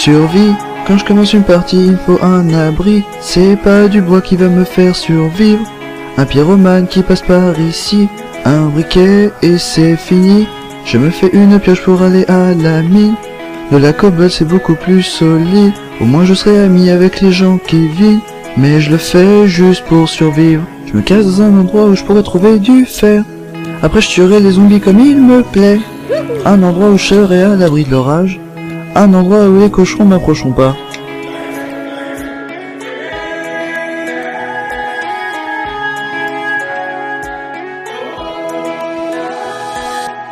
Survie, quand je commence une partie, il faut un abri. C'est pas du bois qui va me faire survivre. Un pyromane qui passe par ici, un briquet et c'est fini. Je me fais une pioche pour aller à la mine. De la cobble c'est beaucoup plus solide. Au moins je serai ami avec les gens qui vivent. Mais je le fais juste pour survivre. Je me casse dans un endroit où je pourrais trouver du fer. Après je tuerai les zombies comme il me plaît. Un endroit où je serai à l'abri de l'orage. Un endroit où les cochons m'approcheront pas.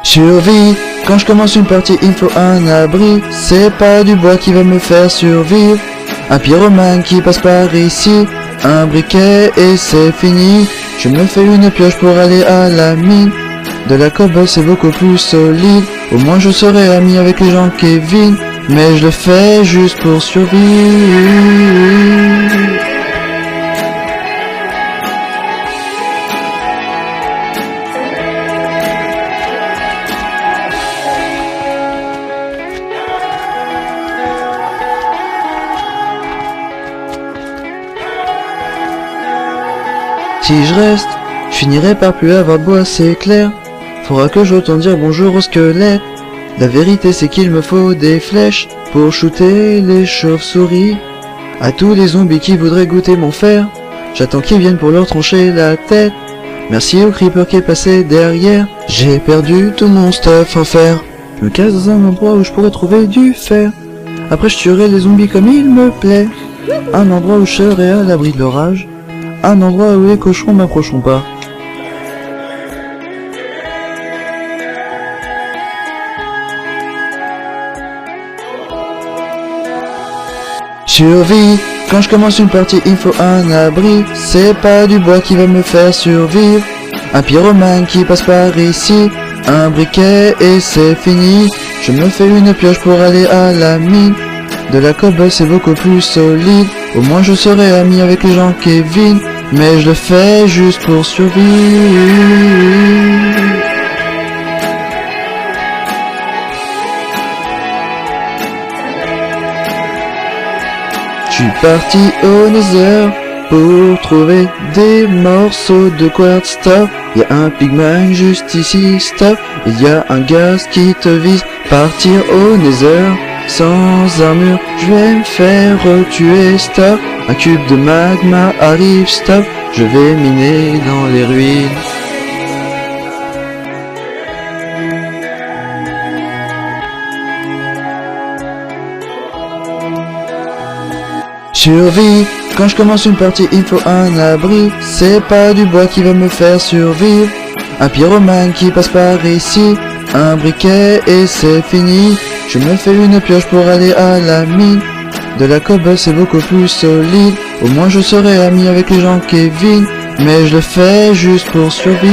Survie, quand je commence une partie il faut un abri. C'est pas du bois qui va me faire survivre. Un pyromane qui passe par ici, un briquet et c'est fini. Je me fais une pioche pour aller à la mine. De la cobble c'est beaucoup plus solide. Au moins je serai ami avec les gens Kevin. Mais je le fais juste pour survivre. Si je reste, je finirai par plus avoir de bois, c'est clair. Faudra que je retourne dire bonjour au squelette. La vérité c'est qu'il me faut des flèches pour shooter les chauves-souris. À tous les zombies qui voudraient goûter mon fer, j'attends qu'ils viennent pour leur trancher la tête. Merci au creeper qui est passé derrière, j'ai perdu tout mon stuff en fer. Je me casse dans un endroit où je pourrais trouver du fer. Après je tuerai les zombies comme il me plaît. Un endroit où je serai à l'abri de l'orage. Un endroit où les cochons m'approcheront pas. Survie, quand je commence une partie il faut un abri. C'est pas du bois qui va me faire survivre. Un pyromane qui passe par ici, un briquet et c'est fini. Je me fais une pioche pour aller à la mine. De la cobble c'est beaucoup plus solide. Au moins je serai ami avec les gens Kevin. Mais je le fais juste pour survivre. Je suis parti au Nether pour trouver des morceaux de quartz, stop. Y a un pigman juste ici, stop. Il y a un gaz qui te vise. Partir au Nether sans armure, je vais me faire tuer, stop. Un cube de magma arrive, stop. Je vais miner dans les ruines. Survie, quand je commence une partie il faut un abri. C'est pas du bois qui va me faire survivre. Un pyromane qui passe par ici, un briquet et c'est fini. Je me fais une pioche pour aller à la mine. De la cobble c'est beaucoup plus solide. Au moins je serai ami avec les gens Kevin. Mais je le fais juste pour survivre.